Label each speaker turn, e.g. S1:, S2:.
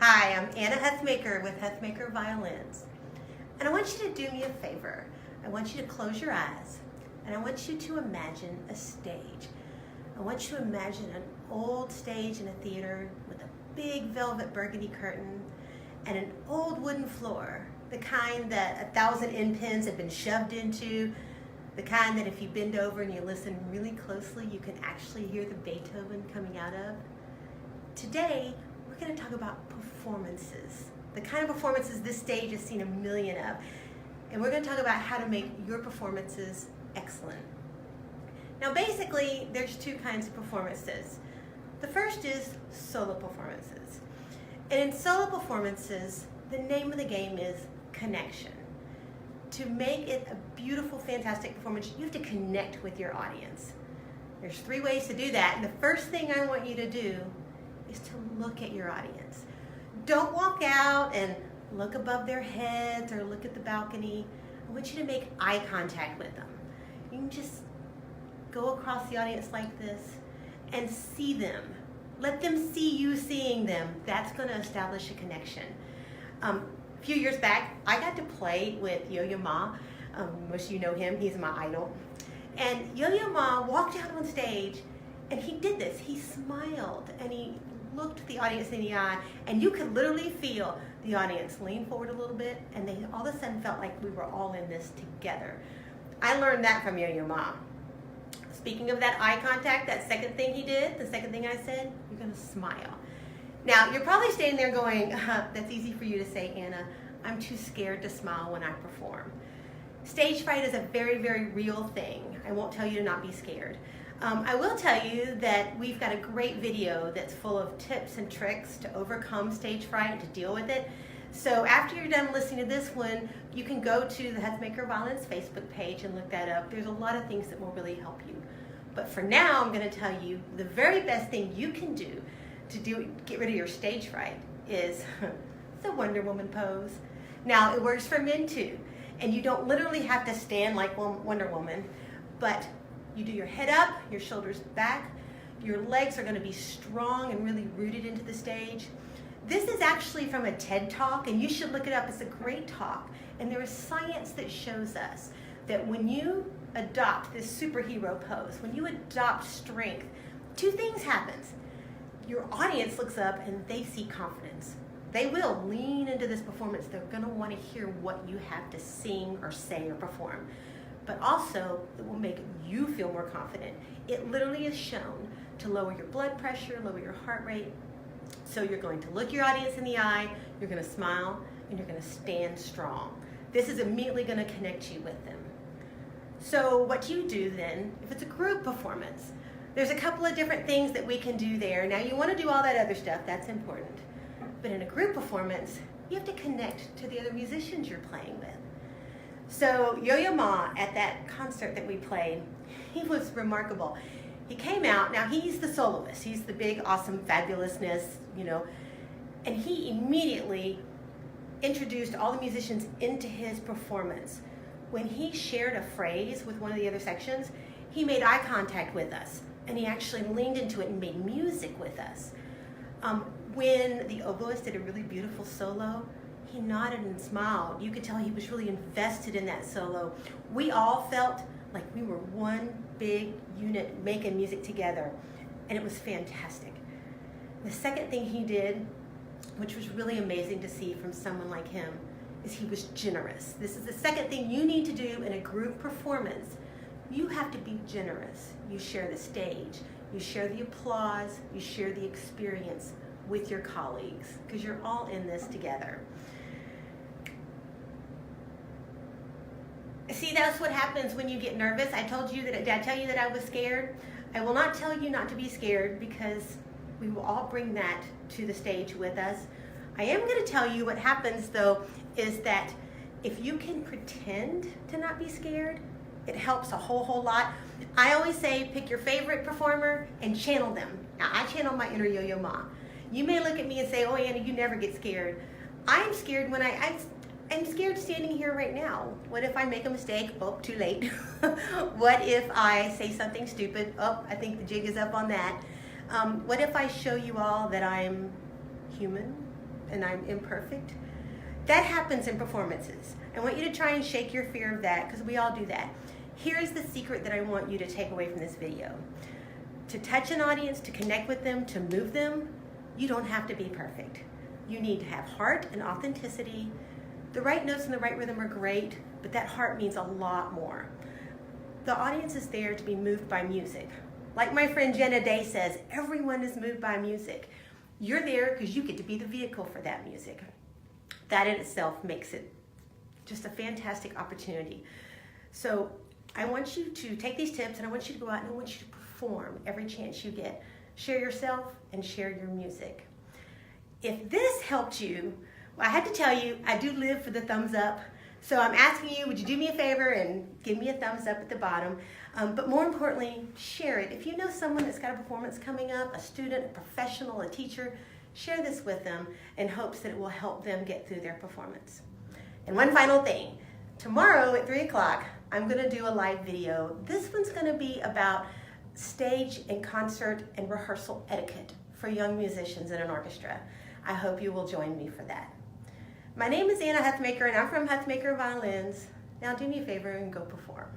S1: Hi, I'm Anna Huthmaker with Huthmaker Violins. And I want you to do me a favor. I want you to close your eyes and I want you to imagine a stage. I want you to imagine an old stage in a theater with a big velvet burgundy curtain and an old wooden floor, the kind that 1,000 end pins have been shoved into, the kind that if you bend over and you listen really closely, you can actually hear the Beethoven coming out of. Today, we're going to talk about performances, the kind of performances this stage has seen a million of. And we're going to talk about how to make your performances excellent. Now basically, there's two kinds of performances. The first is solo performances. And in solo performances, the name of the game is connection. To make it a beautiful, fantastic performance, you have to connect with your audience. There's 3 ways to do that, and the first thing I want you to do is to look at your audience. Don't walk out and look above their heads or look at the balcony. I want you to make eye contact with them. You can just go across the audience like this and see them. Let them see you seeing them. That's going to establish a connection. A few years back, I got to play with Yo-Yo Ma. Most of you know him. He's my idol. And Yo-Yo Ma walked out on stage and he did this. He smiled and he looked the audience in the eye, and you could literally feel the audience lean forward a little bit, and they all of a sudden felt like we were all in this together. I learned that from Yo-Yo Ma. Speaking of that eye contact, that second thing he did, the second thing I said, you're gonna smile. Now, you're probably standing there going, that's easy for you to say, Anna. I'm too scared to smile when I perform. Stage fright is a very, very real thing. I won't tell you to not be scared. I will tell you that we've got a great video that's full of tips and tricks to overcome stage fright and to deal with it. So after you're done listening to this one, you can go to the Huthmaker Violins Facebook page and look that up. There's a lot of things that will really help you. But for now, I'm going to tell you the very best thing you can do to get rid of your stage fright is the Wonder Woman pose. Now, it works for men too. And you don't literally have to stand like Wonder Woman, but you do your head up, your shoulders back, your legs are going to be strong and really rooted into the stage. This is actually from a TED Talk, and you should look it up. It's a great talk. And there is science that shows us that when you adopt this superhero pose, when you adopt strength, 2 things happen. Your audience looks up and they see confidence. They will lean into this performance. They're going to want to hear what you have to sing or say or perform. But also, it will make you feel more confident. It literally is shown to lower your blood pressure, lower your heart rate. So you're going to look your audience in the eye, you're going to smile, and you're going to stand strong. This is immediately going to connect you with them. So what you do then, if it's a group performance, there's a couple of different things that we can do there. Now you want to do all that other stuff, that's important. But in a group performance, you have to connect to the other musicians you're playing with. So Yo-Yo Ma, at that concert that we played, he was remarkable. He came out, now he's the soloist, he's the big, awesome, fabulousness, and he immediately introduced all the musicians into his performance. When he shared a phrase with one of the other sections, he made eye contact with us, and he actually leaned into it and made music with us. When the oboist did a really beautiful solo, he nodded and smiled. You could tell he was really invested in that solo. We all felt like we were one big unit making music together, and it was fantastic. The second thing he did, which was really amazing to see from someone like him, is he was generous. This is the second thing you need to do in a group performance. You have to be generous. You share the stage, you share the applause, you share the experience with your colleagues, because you're all in this together. See, that's what happens when you get nervous. Did I tell you that I was scared? I will not tell you not to be scared, because we will all bring that to the stage with us. I am going to tell you what happens, though, is that if you can pretend to not be scared, it helps a whole lot. I always say pick your favorite performer and channel them. Now, I channel my inner Yo-Yo Ma. You may look at me and say, oh, Anna, you never get scared. I'm scared when I'm scared standing here right now. What if I make a mistake? Oh, too late. What if I say something stupid? Oh, I think the jig is up on that. What if I show you all that I'm human and I'm imperfect. That happens in performances. I want you to try and shake your fear of that, because we all do that. Here's the secret that I want you to take away from this video. To touch an audience, to connect with them, to move them, you don't have to be perfect. You need to have heart and authenticity. The right notes and the right rhythm are great, but that heart means a lot more. The audience is there to be moved by music. Like my friend Jenna Day says, everyone is moved by music. You're there because you get to be the vehicle for that music. That in itself makes it just a fantastic opportunity. So I want you to take these tips, and I want you to go out and I want you to perform every chance you get. Share yourself and share your music. If this helped you, well, I had to tell you, I do live for the thumbs up. So I'm asking you, would you do me a favor and give me a thumbs up at the bottom? But more importantly, share it. If you know someone that's got a performance coming up, a student, a professional, a teacher, share this with them in hopes that it will help them get through their performance. And one final thing, tomorrow at 3 o'clock, I'm gonna do a live video. This one's gonna be about stage and concert and rehearsal etiquette for young musicians in an orchestra. I hope you will join me for that. My name is Huthmaker, and I'm from Huthmaker Violins. Now do me a favor and go perform.